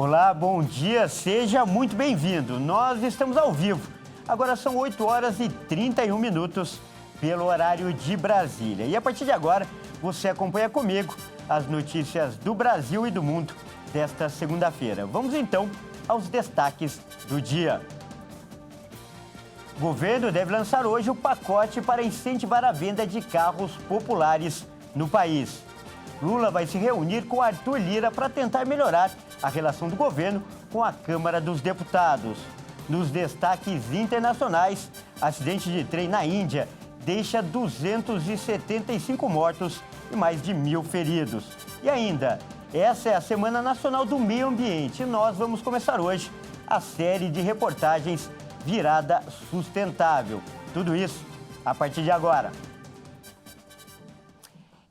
Olá, bom dia, seja muito bem-vindo. Nós estamos ao vivo. Agora são 8 horas e 31 minutos pelo horário de Brasília. E a partir de agora, você acompanha comigo as notícias do Brasil e do mundo desta segunda-feira. Vamos então aos destaques do dia. O governo deve lançar hoje o pacote para incentivar a venda de carros populares no país. Lula vai se reunir com Arthur Lira para tentar melhorar a relação do governo com a Câmara dos Deputados. Nos destaques internacionais, acidente de trem na Índia deixa 275 mortos e mais de 1.000 feridos. E ainda, essa é a Semana Nacional do Meio Ambiente e nós vamos começar hoje a série de reportagens Virada Sustentável. Tudo isso a partir de agora.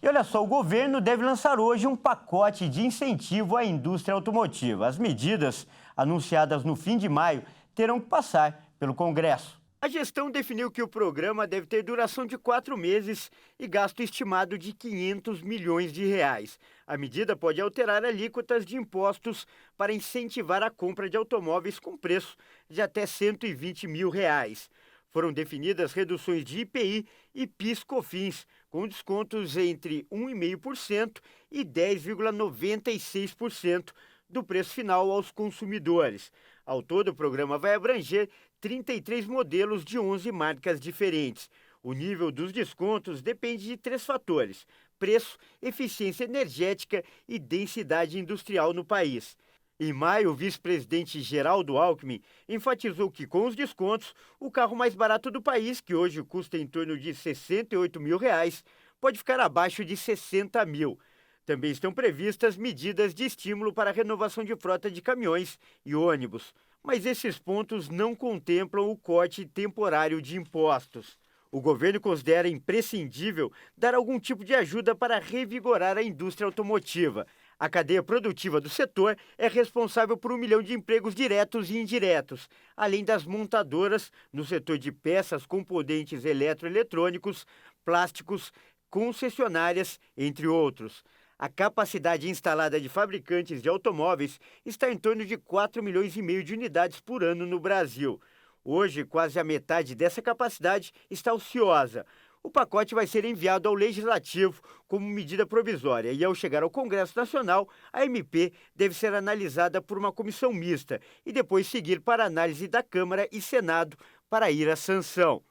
E olha só, o governo deve lançar hoje um pacote de incentivo à indústria automotiva. As medidas anunciadas no fim de maio terão que passar pelo Congresso. A gestão definiu que o programa deve ter duração de 4 meses e gasto estimado de 500 milhões de reais. A medida pode alterar alíquotas de impostos para incentivar a compra de automóveis com preço de até 120 mil reais. Foram definidas reduções de IPI e PIS/COFINS, com descontos entre 1,5% e 10,96% do preço final aos consumidores. Ao todo, o programa vai abranger 33 modelos de 11 marcas diferentes. O nível dos descontos depende de 3 fatores: preço, eficiência energética e densidade industrial no país. Em maio, o vice-presidente Geraldo Alckmin enfatizou que, com os descontos, o carro mais barato do país, que hoje custa em torno de 68 mil reais, pode ficar abaixo de 60 mil. Também estão previstas medidas de estímulo para a renovação de frota de caminhões e ônibus. Mas esses pontos não contemplam o corte temporário de impostos. O governo considera imprescindível dar algum tipo de ajuda para revigorar a indústria automotiva. A cadeia produtiva do setor é responsável por 1 milhão de empregos diretos e indiretos, além das montadoras no setor de peças, componentes eletroeletrônicos, plásticos, concessionárias, entre outros. A capacidade instalada de fabricantes de automóveis está em torno de 4,5 milhões de unidades por ano no Brasil. Hoje, quase a metade dessa capacidade está ociosa. O pacote vai ser enviado ao Legislativo como medida provisória e, ao chegar ao Congresso Nacional, a MP deve ser analisada por uma comissão mista e depois seguir para análise da Câmara e Senado para ir à sanção.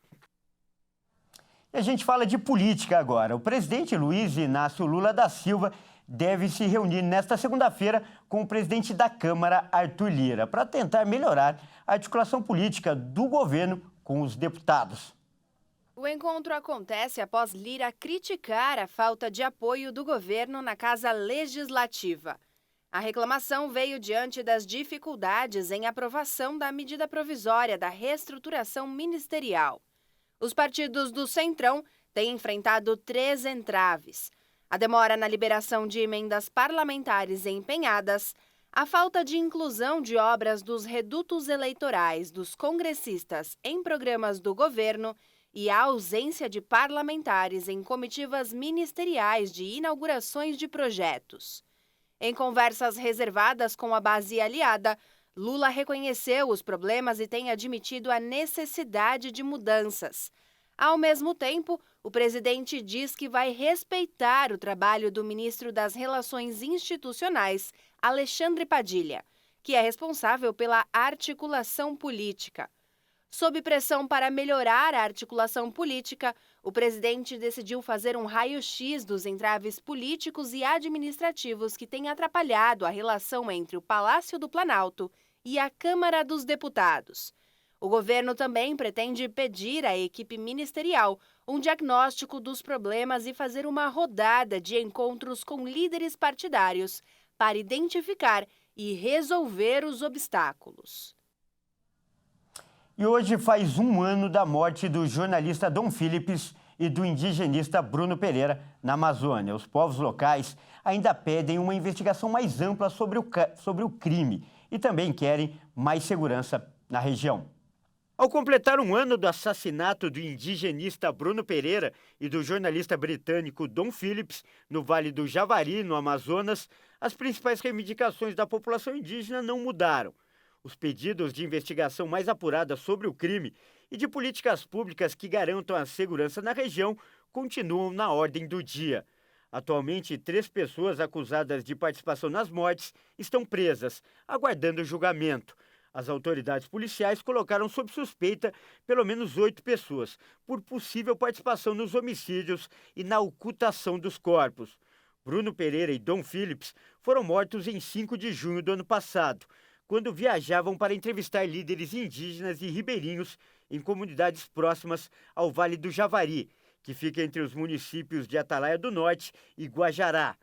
E a gente fala de política agora. O presidente Luiz Inácio Lula da Silva deve se reunir nesta segunda-feira com o presidente da Câmara, Arthur Lira, para tentar melhorar a articulação política do governo com os deputados. O encontro acontece após Lira criticar a falta de apoio do governo na Casa Legislativa. A reclamação veio diante das dificuldades em aprovação da medida provisória da reestruturação ministerial. Os partidos do Centrão têm enfrentado 3 entraves: a demora na liberação de emendas parlamentares empenhadas, a falta de inclusão de obras dos redutos eleitorais dos congressistas em programas do governo e a ausência de parlamentares em comitivas ministeriais de inaugurações de projetos. Em conversas reservadas com a base aliada, Lula reconheceu os problemas e tem admitido a necessidade de mudanças. Ao mesmo tempo, o presidente diz que vai respeitar o trabalho do ministro das Relações Institucionais, Alexandre Padilha, que é responsável pela articulação política. Sob pressão para melhorar a articulação política, o presidente decidiu fazer um raio-x dos entraves políticos e administrativos que têm atrapalhado a relação entre o Palácio do Planalto e a Câmara dos Deputados. O governo também pretende pedir à equipe ministerial um diagnóstico dos problemas e fazer uma rodada de encontros com líderes partidários para identificar e resolver os obstáculos. E hoje faz 1 ano da morte do jornalista Dom Philips e do indigenista Bruno Pereira, na Amazônia. Os povos locais ainda pedem uma investigação mais ampla sobre o crime e também querem mais segurança na região. Ao completar um ano do assassinato do indigenista Bruno Pereira e do jornalista britânico Dom Phillips, no Vale do Javari, no Amazonas, as principais reivindicações da população indígena não mudaram. Os pedidos de investigação mais apurada sobre o crime e de políticas públicas que garantam a segurança na região continuam na ordem do dia. Atualmente, 3 pessoas acusadas de participação nas mortes estão presas, aguardando julgamento. As autoridades policiais colocaram sob suspeita pelo menos 8 pessoas por possível participação nos homicídios e na ocultação dos corpos. Bruno Pereira e Dom Phillips foram mortos em 5 de junho do ano passado, quando viajavam para entrevistar líderes indígenas e ribeirinhos em comunidades próximas ao Vale do Javari, que fica entre os municípios de Atalaia do Norte e Guajará.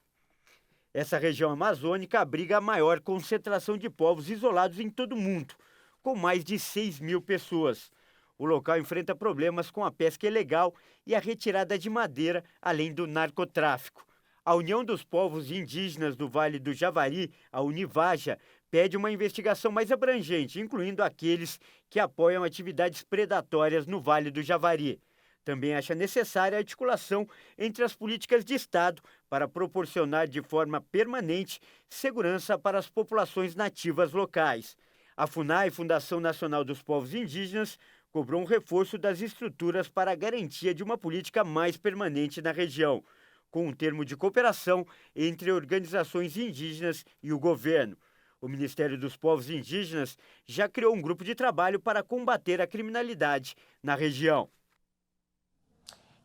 Essa região amazônica abriga a maior concentração de povos isolados em todo o mundo, com mais de 6.000 pessoas. O local enfrenta problemas com a pesca ilegal e a retirada de madeira, além do narcotráfico. A União dos Povos Indígenas do Vale do Javari, a Univaja, pede uma investigação mais abrangente, incluindo aqueles que apoiam atividades predatórias no Vale do Javari. Também acha necessária a articulação entre as políticas de Estado para proporcionar de forma permanente segurança para as populações nativas locais. A FUNAI, Fundação Nacional dos Povos Indígenas, cobrou um reforço das estruturas para a garantia de uma política mais permanente na região, com um termo de cooperação entre organizações indígenas e o governo. O Ministério dos Povos Indígenas já criou um grupo de trabalho para combater a criminalidade na região.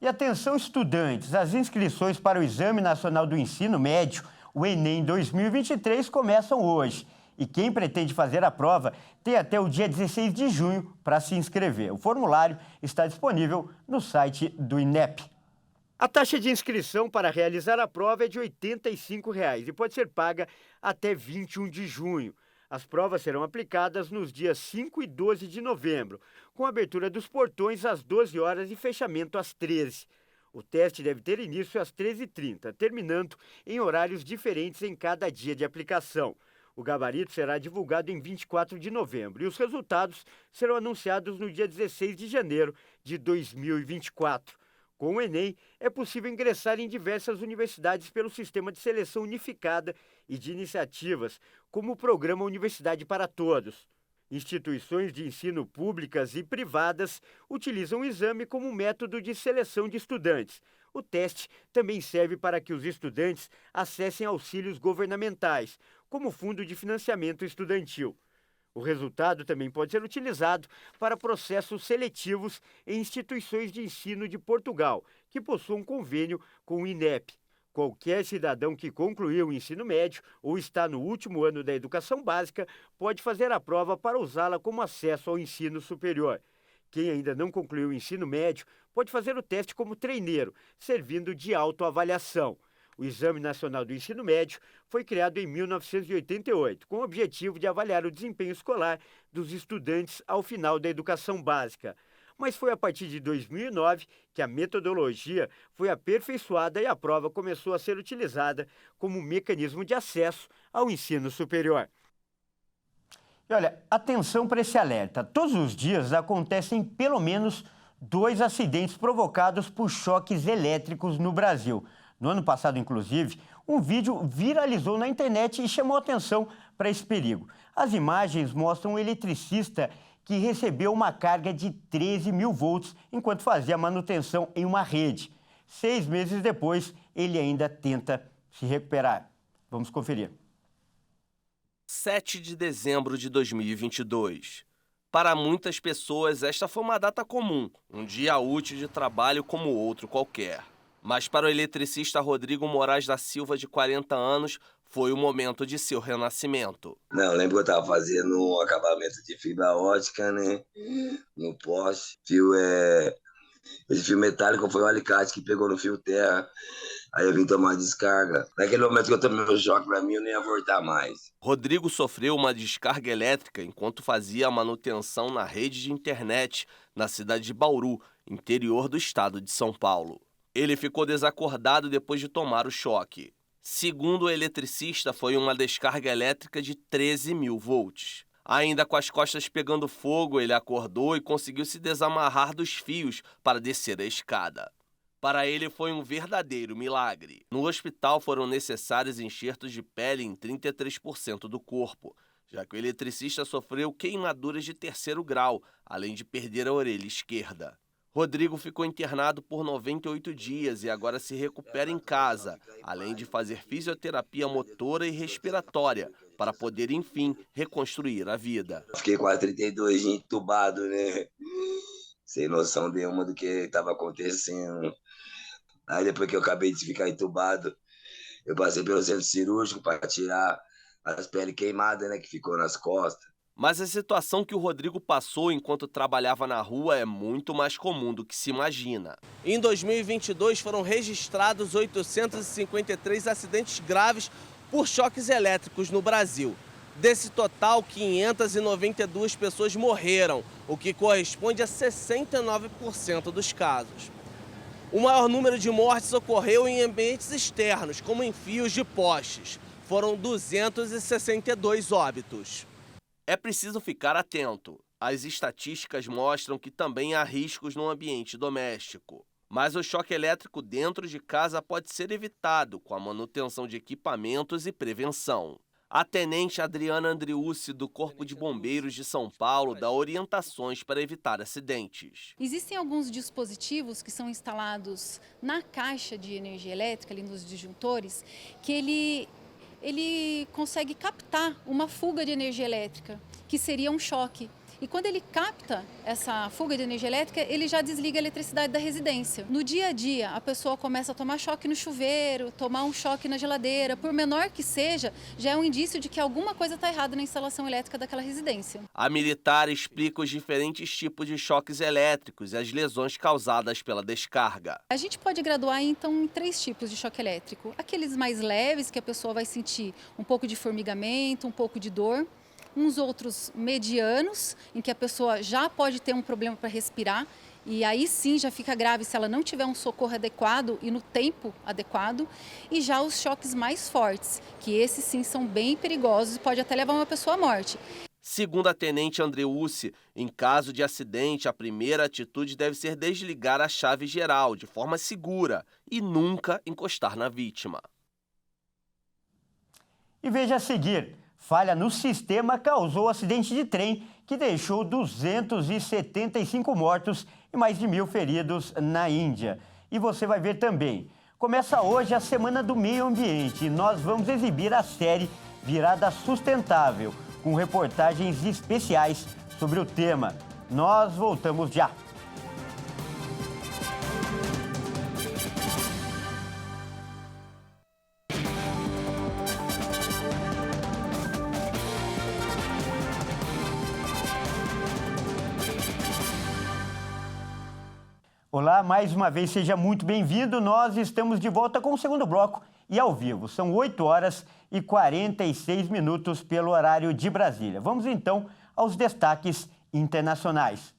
E atenção, estudantes, as inscrições para o Exame Nacional do Ensino Médio, o Enem 2023, começam hoje. E quem pretende fazer a prova tem até o dia 16 de junho para se inscrever. O formulário está disponível no site do INEP. A taxa de inscrição para realizar a prova é de R$ 85 e pode ser paga até 21 de junho. As provas serão aplicadas nos dias 5 e 12 de novembro, com abertura dos portões às 12 horas e fechamento às 13. O teste deve ter início às 13h30, terminando em horários diferentes em cada dia de aplicação. O gabarito será divulgado em 24 de novembro e os resultados serão anunciados no dia 16 de janeiro de 2024. Com o Enem, é possível ingressar em diversas universidades pelo Sistema de Seleção Unificada e de iniciativas, como o Programa Universidade para Todos. Instituições de ensino públicas e privadas utilizam o exame como método de seleção de estudantes. O teste também serve para que os estudantes acessem auxílios governamentais, como o Fundo de Financiamento Estudantil. O resultado também pode ser utilizado para processos seletivos em instituições de ensino de Portugal, que possuem um convênio com o INEP. Qualquer cidadão que concluiu o ensino médio ou está no último ano da educação básica pode fazer a prova para usá-la como acesso ao ensino superior. Quem ainda não concluiu o ensino médio pode fazer o teste como treineiro, servindo de autoavaliação. O Exame Nacional do Ensino Médio foi criado em 1988, com o objetivo de avaliar o desempenho escolar dos estudantes ao final da educação básica. Mas foi a partir de 2009 que a metodologia foi aperfeiçoada e a prova começou a ser utilizada como mecanismo de acesso ao ensino superior. E olha, atenção para esse alerta. Todos os dias acontecem pelo menos 2 acidentes provocados por choques elétricos no Brasil. No ano passado, inclusive, um vídeo viralizou na internet e chamou atenção para esse perigo. As imagens mostram um eletricista que recebeu uma carga de 13.000 volts enquanto fazia manutenção em uma rede. 6 meses depois, ele ainda tenta se recuperar. Vamos conferir. 7 de dezembro de 2022. Para muitas pessoas, esta foi uma data comum, um dia útil de trabalho como outro qualquer. Mas para o eletricista Rodrigo Moraes da Silva, de 40 anos, foi o momento de seu renascimento. Não, eu lembro que eu estava fazendo um acabamento de fibra ótica, né? No poste. Esse fio metálico foi um alicate que pegou no fio terra. Aí eu vim tomar descarga. Naquele momento que eu tomei o choque, pra mim, eu nem ia voltar mais. Rodrigo sofreu uma descarga elétrica enquanto fazia a manutenção na rede de internet na cidade de Bauru, interior do estado de São Paulo. Ele ficou desacordado depois de tomar o choque. Segundo o eletricista, foi uma descarga elétrica de 13.000 volts. Ainda com as costas pegando fogo, ele acordou e conseguiu se desamarrar dos fios para descer a escada. Para ele foi um verdadeiro milagre. No hospital foram necessários enxertos de pele em 33% do corpo, já que o eletricista sofreu queimaduras de 3º grau, além de perder a orelha esquerda. Rodrigo ficou internado por 98 dias e agora se recupera em casa, além de fazer fisioterapia motora e respiratória, para poder, enfim, reconstruir a vida. Fiquei quase 32 dias entubado, né? Sem noção nenhuma do que estava acontecendo. Aí depois que eu acabei de ficar entubado, eu passei pelo centro cirúrgico para tirar as peles queimadas, né, que ficou nas costas. Mas a situação que o Rodrigo passou enquanto trabalhava na rua é muito mais comum do que se imagina. Em 2022 foram registrados 853 acidentes graves por choques elétricos no Brasil. Desse total, 592 pessoas morreram, o que corresponde a 69% dos casos. O maior número de mortes ocorreu em ambientes externos, como em fios de postes. Foram 262 óbitos. É preciso ficar atento. As estatísticas mostram que também há riscos no ambiente doméstico. Mas o choque elétrico dentro de casa pode ser evitado com a manutenção de equipamentos e prevenção. A tenente Adriana Andriussi, do Corpo de Bombeiros de São Paulo, dá orientações para evitar acidentes. Existem alguns dispositivos que são instalados na caixa de energia elétrica, ali nos disjuntores, que ele consegue captar uma fuga de energia elétrica, que seria um choque. E quando ele capta essa fuga de energia elétrica, ele já desliga a eletricidade da residência. No dia a dia, a pessoa começa a tomar choque no chuveiro, tomar um choque na geladeira. Por menor que seja, já é um indício de que alguma coisa está errada na instalação elétrica daquela residência. A militar explica os diferentes tipos de choques elétricos e as lesões causadas pela descarga. A gente pode graduar, então, em 3 tipos de choque elétrico. Aqueles mais leves, que a pessoa vai sentir um pouco de formigamento, um pouco de dor. Uns outros medianos, em que a pessoa já pode ter um problema para respirar, e aí sim já fica grave se ela não tiver um socorro adequado e no tempo adequado. E já os choques mais fortes, que esses sim são bem perigosos e pode até levar uma pessoa à morte. Segundo a tenente Andriussi, em caso de acidente, a primeira atitude deve ser desligar a chave geral de forma segura e nunca encostar na vítima. E veja a seguir. Falha no sistema causou acidente de trem que deixou 275 mortos e mais de 1.000 feridos na Índia. E você vai ver também. Começa hoje a Semana do Meio Ambiente e nós vamos exibir a série Virada Sustentável, com reportagens especiais sobre o tema. Nós voltamos já. Olá, mais uma vez, seja muito bem-vindo. Nós estamos de volta com o segundo bloco e ao vivo. São 8 horas e 46 minutos pelo horário de Brasília. Vamos então aos destaques internacionais.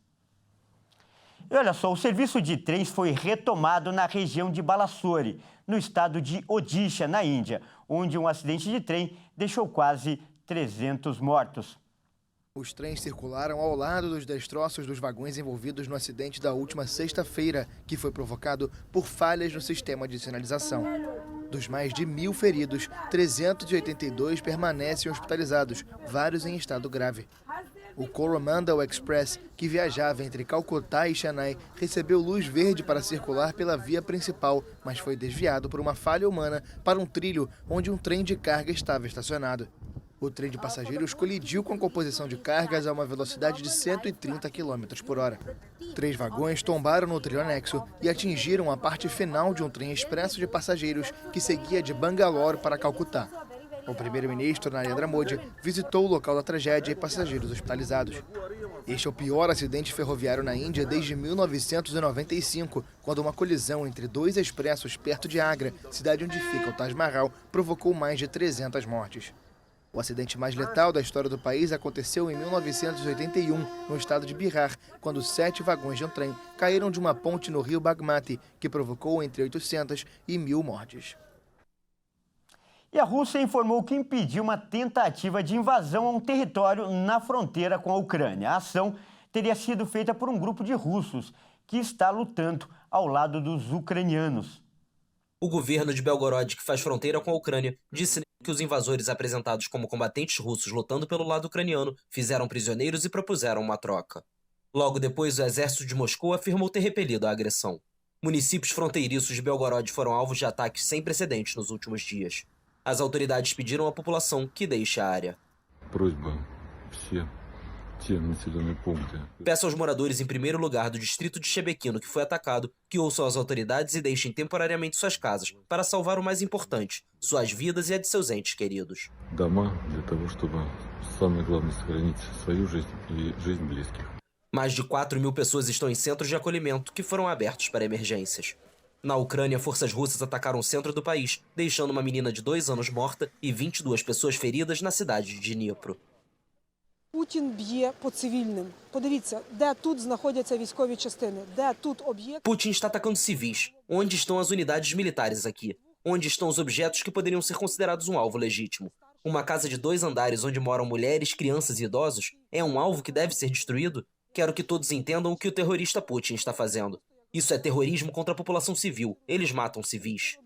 E olha só, o serviço de trens foi retomado na região de Balasore, no estado de Odisha, na Índia, onde um acidente de trem deixou quase 300 mortos. Os trens circularam ao lado dos destroços dos vagões envolvidos no acidente da última sexta-feira, que foi provocado por falhas no sistema de sinalização. Dos mais de 1.000 feridos, 382 permanecem hospitalizados, vários em estado grave. O Coromandel Express, que viajava entre Calcutá e Chennai, recebeu luz verde para circular pela via principal, mas foi desviado por uma falha humana para um trilho onde um trem de carga estava estacionado. O trem de passageiros colidiu com a composição de cargas a uma velocidade de 130 km por hora. 3 vagões tombaram no trilho anexo e atingiram a parte final de um trem expresso de passageiros que seguia de Bangalore para Calcutá. O primeiro-ministro Narendra Modi visitou o local da tragédia e passageiros hospitalizados. Este é o pior acidente ferroviário na Índia desde 1995, quando uma colisão entre 2 expressos perto de Agra, cidade onde fica o Taj Mahal, provocou mais de 300 mortes. O acidente mais letal da história do país aconteceu em 1981, no estado de Bihar, quando 7 vagões de um trem caíram de uma ponte no rio Bagmati, que provocou entre 800 e 1.000 mortes. E a Rússia informou que impediu uma tentativa de invasão a um território na fronteira com a Ucrânia. A ação teria sido feita por um grupo de russos que está lutando ao lado dos ucranianos. O governo de Belgorod, que faz fronteira com a Ucrânia, disse que os invasores apresentados como combatentes russos lutando pelo lado ucraniano fizeram prisioneiros e propuseram uma troca. Logo depois, o exército de Moscou afirmou ter repelido a agressão. Municípios fronteiriços de Belgorod foram alvos de ataques sem precedentes nos últimos dias. As autoridades pediram à população que deixe a área. Peço aos moradores, em primeiro lugar, do distrito de Shebekino, que foi atacado, que ouçam as autoridades e deixem temporariamente suas casas, para salvar o mais importante, suas vidas e a de seus entes queridos. Mais de 4.000 pessoas estão em centros de acolhimento que foram abertos para emergências. Na Ucrânia, forças russas atacaram o centro do país, deixando uma menina de 2 anos morta e 22 pessoas feridas na cidade de Dnipro. Putin б'є по цивільним. Подивіться, де тут знаходяться військові частини, де тут об'єкти. Putin está atacando civis. Onde estão as unidades militares aqui? Onde estão os objetos que poderiam ser considerados um alvo legítimo? Uma casa de 2 andares onde moram mulheres, crianças e idosos é um alvo que deve ser destruído? Quero que todos entendam o que o terrorista Putin está fazendo. Isso é terrorismo contra a população civil. Eles matam civis.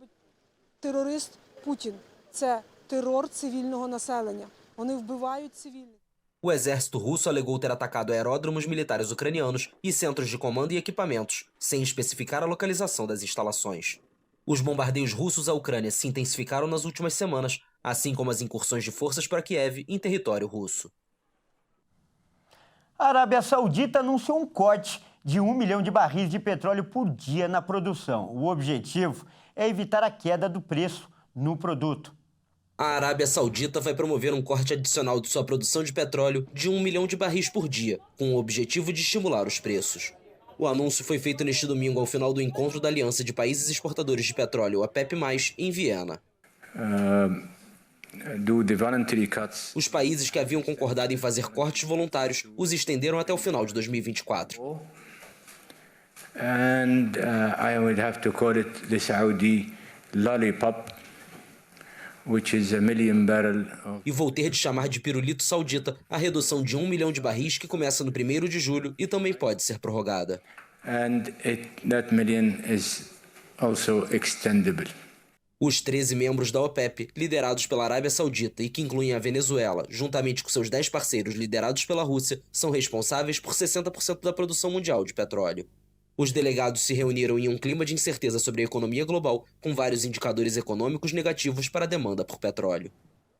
Терорист Путін – це терор цивільного населення. Вони вбивають цивільних. O exército russo alegou ter atacado aeródromos militares ucranianos e centros de comando e equipamentos, sem especificar a localização das instalações. Os bombardeios russos à Ucrânia se intensificaram nas últimas semanas, assim como as incursões de forças para Kiev em território russo. A Arábia Saudita anunciou um corte de 1 milhão de barris de petróleo por dia na produção. O objetivo é evitar a queda do preço no produto. A Arábia Saudita vai promover um corte adicional de sua produção de petróleo de 1 milhão de barris por dia, com o objetivo de estimular os preços. O anúncio foi feito neste domingo ao final do encontro da Aliança de Países Exportadores de Petróleo, a PEP+, em Viena. Os países que haviam concordado em fazer cortes voluntários os estenderam até o final de 2024. I would have to call it the Saudi lollipop, which is 1 million barrel. E vou ter de chamar de pirulito saudita a redução de 1 milhão de barris que começa no 1º de julho e também pode ser prorrogada. And that million is also extendable. Os 13 membros da OPEP, liderados pela Arábia Saudita e que incluem a Venezuela, juntamente com seus 10 parceiros liderados pela Rússia, são responsáveis por 60% da produção mundial de petróleo. Os delegados se reuniram em um clima de incerteza sobre a economia global, com vários indicadores econômicos negativos para a demanda por petróleo.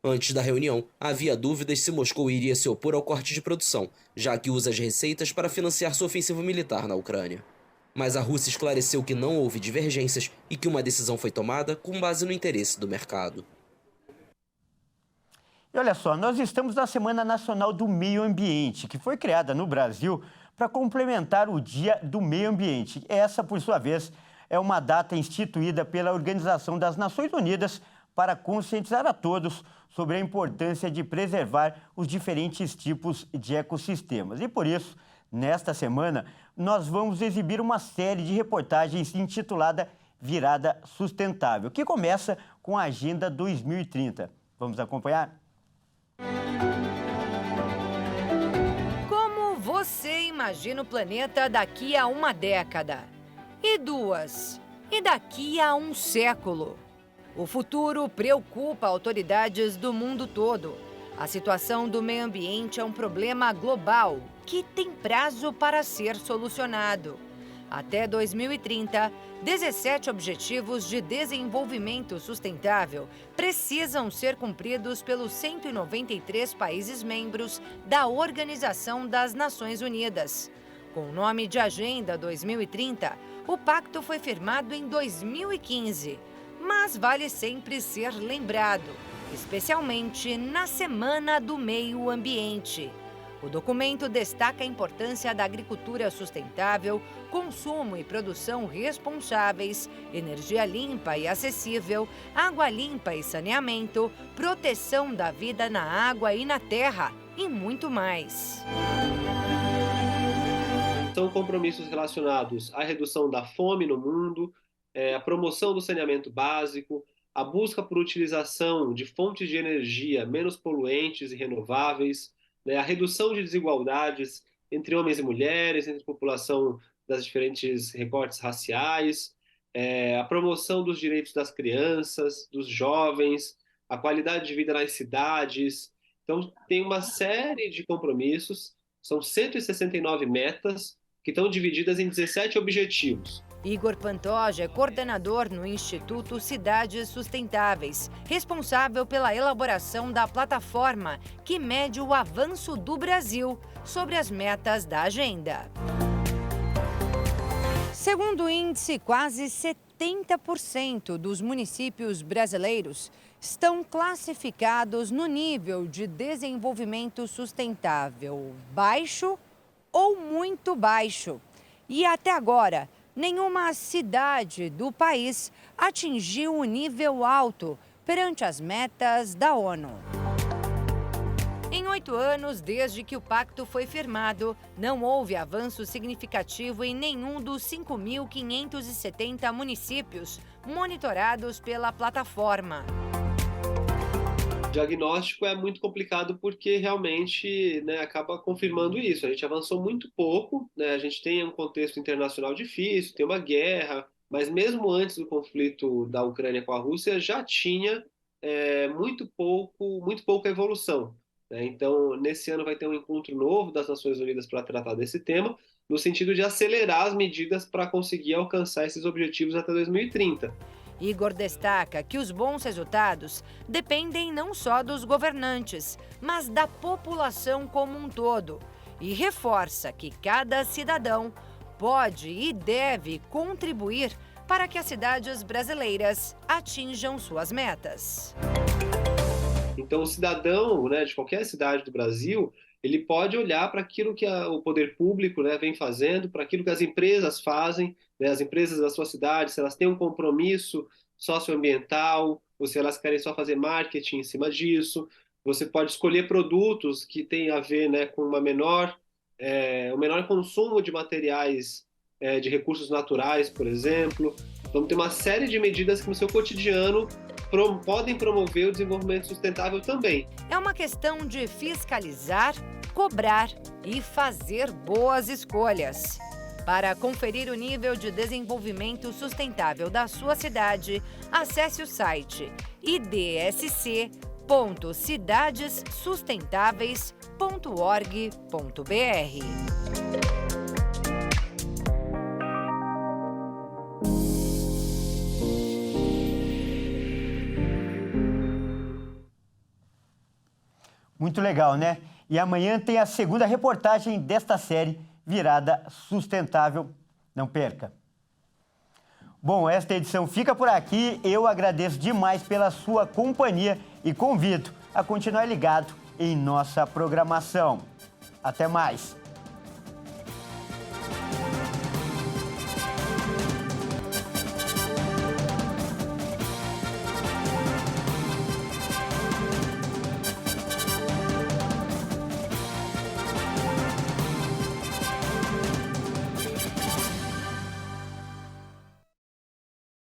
Antes da reunião, havia dúvidas se Moscou iria se opor ao corte de produção, já que usa as receitas para financiar sua ofensiva militar na Ucrânia. Mas a Rússia esclareceu que não houve divergências e que uma decisão foi tomada com base no interesse do mercado. E olha só, nós estamos na Semana Nacional do Meio Ambiente, que foi criada no Brasil para complementar o Dia do Meio Ambiente. Essa, por sua vez, é uma data instituída pela Organização das Nações Unidas para conscientizar a todos sobre a importância de preservar os diferentes tipos de ecossistemas. E por isso, nesta semana, nós vamos exibir uma série de reportagens intitulada Virada Sustentável, que começa com a Agenda 2030. Vamos acompanhar? Como você imagina o planeta daqui a uma década? E 2? E daqui a um século? O futuro preocupa autoridades do mundo todo. A situação do meio ambiente é um problema global que tem prazo para ser solucionado. Até 2030, 17 Objetivos de Desenvolvimento Sustentável precisam ser cumpridos pelos 193 países membros da Organização das Nações Unidas. Com o nome de Agenda 2030, o pacto foi firmado em 2015, mas vale sempre ser lembrado, especialmente na Semana do Meio Ambiente. O documento destaca a importância da agricultura sustentável, consumo e produção responsáveis, energia limpa e acessível, água limpa e saneamento, proteção da vida na água e na terra e muito mais. São compromissos relacionados à redução da fome no mundo, a promoção do saneamento básico, a busca por utilização de fontes de energia menos poluentes e renováveis, né, a redução de desigualdades entre homens e mulheres, entre a população das diferentes recortes raciais, a promoção dos direitos das crianças, dos jovens, a qualidade de vida nas cidades. Então, tem uma série de compromissos, são 169 metas, que estão divididas em 17 objetivos. Igor Pantoja é coordenador no Instituto Cidades Sustentáveis, responsável pela elaboração da plataforma que mede o avanço do Brasil sobre as metas da agenda. Segundo o índice, quase 70% dos municípios brasileiros estão classificados no nível de desenvolvimento sustentável baixo ou muito baixo. E até agora, nenhuma cidade do país atingiu o nível alto perante as metas da ONU. Em 8 anos, desde que o pacto foi firmado, não houve avanço significativo em nenhum dos 5.570 municípios monitorados pela plataforma. O diagnóstico é muito complicado porque realmente, né, acaba confirmando isso. A gente avançou muito pouco, né? A gente tem um contexto internacional difícil, tem uma guerra, mas mesmo antes do conflito da Ucrânia com a Rússia já tinha muito pouca evolução, né? Então, nesse ano vai ter um encontro novo das Nações Unidas para tratar desse tema, no sentido de acelerar as medidas para conseguir alcançar esses objetivos até 2030. Igor destaca que os bons resultados dependem não só dos governantes, mas da população como um todo. E reforça que cada cidadão pode e deve contribuir para que as cidades brasileiras atinjam suas metas. Então, o cidadão, né, de qualquer cidade do Brasil, ele pode olhar para aquilo que o poder público, né, vem fazendo, para aquilo que as empresas fazem, né, as empresas da sua cidade, se elas têm um compromisso socioambiental, ou se elas querem só fazer marketing em cima disso. Você pode escolher produtos que têm a ver, né, com um menor consumo de materiais, de recursos naturais, por exemplo. Então, tem uma série de medidas que no seu cotidiano podem promover o desenvolvimento sustentável também. É uma questão de fiscalizar, cobrar e fazer boas escolhas. Para conferir o nível de desenvolvimento sustentável da sua cidade, acesse o site idsc.cidadessustentáveis.org.br. Muito legal, né? E amanhã tem a segunda reportagem desta série, Virada Sustentável. Não perca. Bom, esta edição fica por aqui. Eu agradeço demais pela sua companhia e convido a continuar ligado em nossa programação. Até mais!